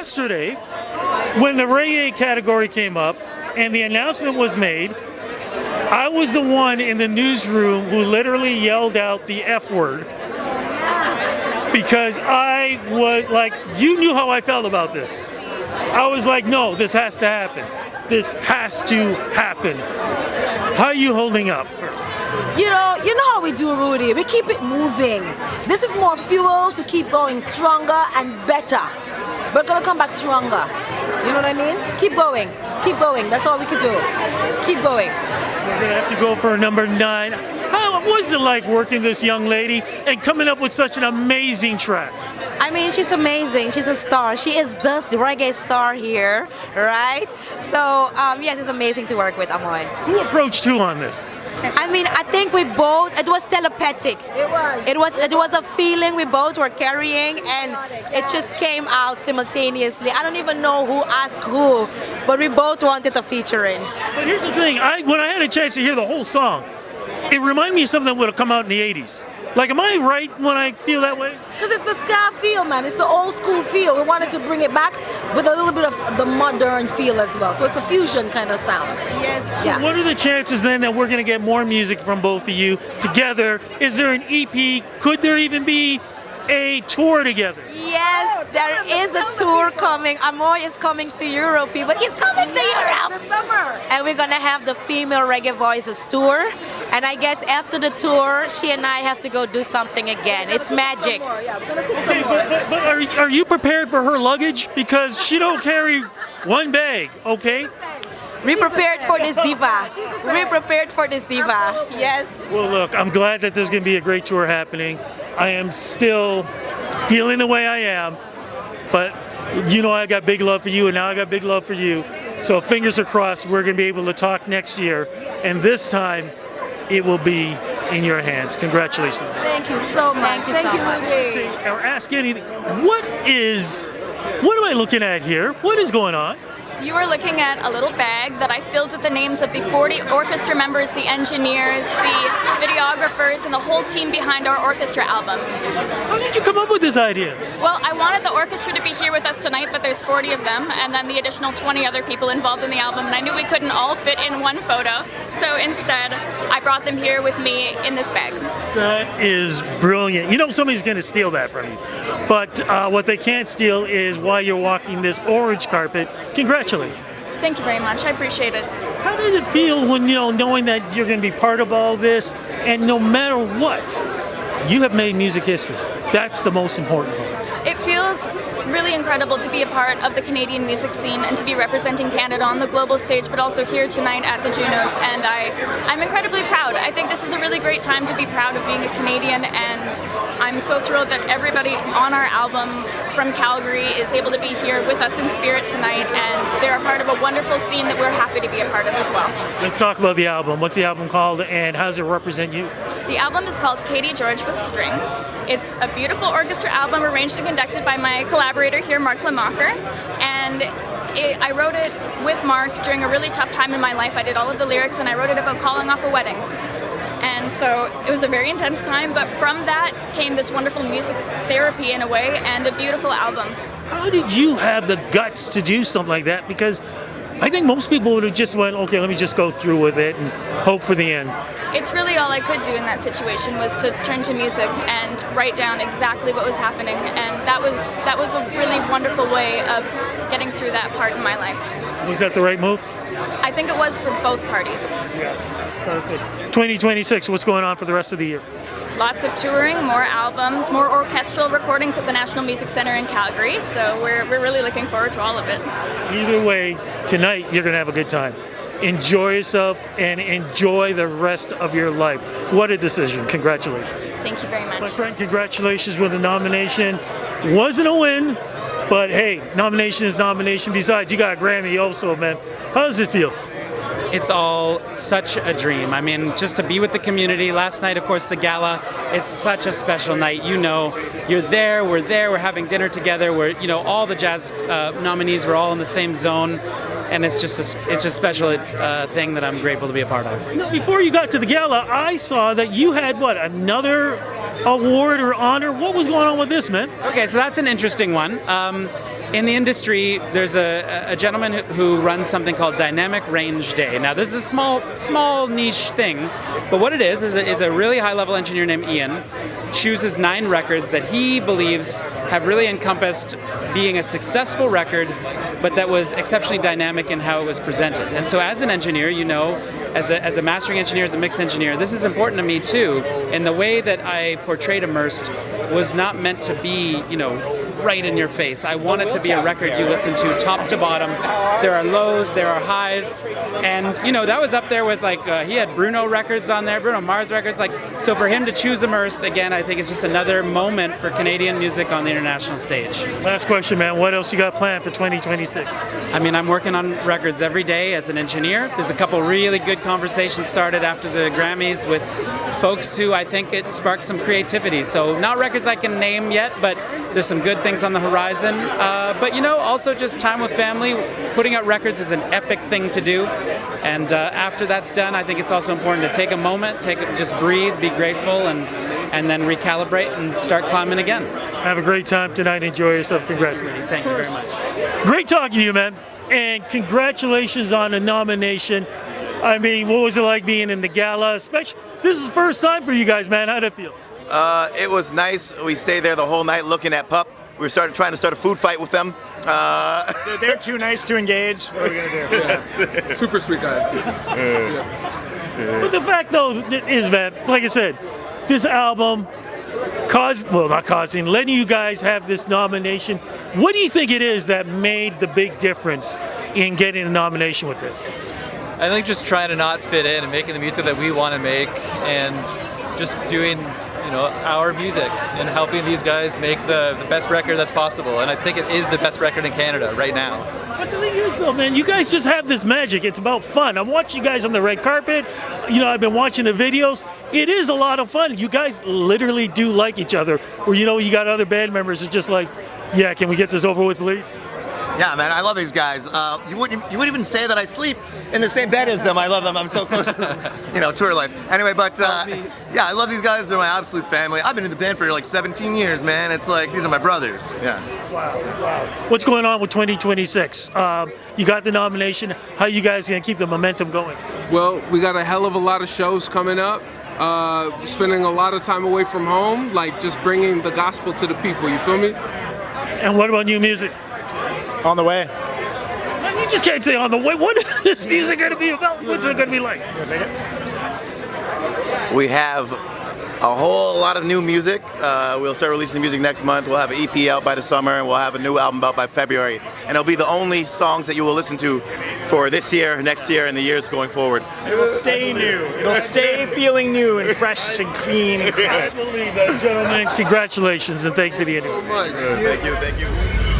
yesterday, when the reggae category came up and the announcement was made, I was the one in the newsroom who literally yelled out the F word because I was like, you knew how I felt about this. I was like, no, this has to happen. This has to happen. How are you holding up first? You know how we do, Rudy. We keep it moving. This is more fuel to keep going stronger and better. We're gonna come back stronger. You know what I mean? Keep going. Keep going. That's all we can do. Keep going. We're gonna have to go for number 9. How was it like working this young lady and coming up with such an amazing track? I mean, she's amazing. She's a star. She is the reggae star here, right? So, yes, it's amazing to work with Ammoye. Who approached who on this? I mean, I think we both, it was telepathic. It was a feeling we both were carrying, and it just came out simultaneously. I don't even know who asked who, but we both wanted a featuring. But here's the thing, when I had a chance to hear the whole song, it reminded me of something that would have come out in the 80s. Like, am I right when I feel that way? Because it's the ska feel, man. It's the old school feel. We wanted to bring it back with a little bit of the modern feel as well. So it's a fusion kind of sound. Yes. Yeah. What are the chances then that we're going to get more music from both of you together? Is there an EP? Could there even be a tour together? Yes, there is a tour coming. Ammoye is coming to Europe, people. He's coming to Europe this summer. And we're gonna have the Female Reggae Voices tour. And I guess after the tour, she and I have to go do something again. It's magic. Yeah, we're gonna cook some more. But are you prepared for her luggage? Because she don't carry one bag, okay? We prepared for this diva. We prepared for this diva. Yes. Well, look, I'm glad that there's going to be a great tour happening. I am still feeling the way I am, but you know I got big love for you, and now I got big love for you. So fingers are crossed we're going to be able to talk next year, and this time it will be in your hands. Congratulations. Thank you so much. Thank you so much. Say, or ask anything. What am I looking at here? What is going on? You are looking at a little bag that I filled with the names of the 40 orchestra members, the engineers, the videographers, and the whole team behind our orchestra album. How did you come up with this idea? Well, I wanted the orchestra to be here with us tonight, but there's 40 of them, and then the additional 20 other people involved in the album, and I knew we couldn't all fit in one photo, so instead, I brought them here with me in this bag. That is brilliant. You know somebody's going to steal that from you. But what they can't steal is while you're walking this orange carpet. Congratulations. Thank you very much. I appreciate it. How does it feel when, knowing that you're going to be part of all this, and no matter what, you have made music history? That's the most important part. It feels really incredible to be a part of the Canadian music scene and to be representing Canada on the global stage, but also here tonight at the Junos, and I'm incredibly proud. I think this is a really great time to be proud of being a Canadian, and I'm so thrilled that everybody on our album from Calgary is able to be here with us in spirit tonight, and they're a part of a wonderful scene that we're happy to be a part of as well. Let's talk about the album. What's the album called, and how does it represent you? The album is called Caity Gyorgy with Strings. It's a beautiful orchestra album arranged and conducted by my collaborator here, Mark Limacher, and I wrote it with Mark during a really tough time in my life. I did all of the lyrics, and I wrote it about calling off a wedding. And so it was a very intense time, but from that came this wonderful music therapy in a way, and a beautiful album. How did you have the guts to do something like that? Because I think most people would have just went, okay, let me just go through with it and hope for the end. It's really all I could do in that situation was to turn to music and write down exactly what was happening, and that was a really wonderful way of getting through that part in my life. Was that the right move? I think it was for both parties. Yes, perfect. 2026, what's going on for the rest of the year? Lots of touring, more albums, more orchestral recordings at the National Music Centre in Calgary, so we're really looking forward to all of it. Either way, tonight you're going to have a good time. Enjoy yourself and enjoy the rest of your life. What a decision. Congratulations. Thank you very much. My friend, congratulations with the nomination. Wasn't a win, but hey, nomination is nomination. Besides, you got a Grammy also, man. How does it feel? It's all such a dream. I mean, just to be with the community. Last night, of course, the gala, it's such a special night. You're there, we're having dinner together. All the jazz nominees were all in the same zone. And it's just a special thing that I'm grateful to be a part of. Now, before you got to the gala, I saw that you had, another award or honor? What was going on with this, man? Okay, so that's an interesting one. in the industry, there's a gentleman who runs something called Dynamic Range Day. Now, this is a small niche thing, but what it is a really high-level engineer named Ian chooses 9 records that he believes have really encompassed being a successful record, but that was exceptionally dynamic in how it was presented. And so as an engineer, you know, as a mastering engineer, as a mix engineer, this is important to me too. And the way that I portrayed Immersed was not meant to be, you know, right in your face. I want it to be a record you listen to top to bottom. There are lows, there are highs, and you know, that was up there with like, he had Bruno records on there, Bruno Mars records, like, so for him to choose Immersed, again, I think it's just another moment for Canadian music on the international stage. Last question, man. What else you got planned for 2026? I mean, I'm working on records every day as an engineer. There's a couple really good conversations started after the Grammys with folks who I think it sparked some creativity. So not records I can name yet, but there's some good things on the horizon. But you know, also just time with family. Putting out records is an epic thing to do. And after that's done, I think it's also important to take a moment, just breathe, be grateful, and then recalibrate and start climbing again. Have a great time tonight. Enjoy yourself. Congrats, man. Thank you very much. Great talking to you, man. And congratulations on the nomination. I mean, what was it like being in the gala? Especially, this is the first time for you guys, man. How'd it feel? It was nice. We stayed there the whole night looking at Pup. We were trying to start a food fight with them. They're too nice to engage. What are we going to do? Super sweet guys. But the fact, though, is, man, like I said, this album letting you guys have this nomination. What do you think it is that made the big difference in getting the nomination with this? I think just trying to not fit in and making the music that we want to make and just doing, you know, our music and helping these guys make the best record that's possible. And I think it is the best record in Canada right now. But the thing is, though, man, you guys just have this magic. It's about fun. I'm watching you guys on the red carpet. You know, I've been watching the videos. It is a lot of fun. You guys literally do like each other. Where, you know, you got other band members that are just like, yeah, can we get this over with, please? Yeah, man, I love these guys. You wouldn't even say that I sleep in the same bed as them. I love them. I'm so close to, you know, tour life. Anyway, but yeah, I love these guys. They're my absolute family. I've been in the band for like 17 years, man. It's like, these are my brothers. Yeah. Wow. What's going on with 2026? You got the nomination. How you guys gonna keep the momentum going? Well, we got a hell of a lot of shows coming up. Spending a lot of time away from home, like just bringing the gospel to the people. You feel me? And what about new music? On the way. Man, you just can't say on the way. What is this music going to be about? What's it going to be like? We have a whole lot of new music. We'll start releasing the music next month. We'll have an EP out by the summer, and we'll have a new album out by February. And it'll be the only songs that you will listen to for this year, next year, and the years going forward. It'll stay new. It'll stay feeling new and fresh and clean and crisp. I believe that, gentlemen. Congratulations, and thank you for the interview. So much. Thank you.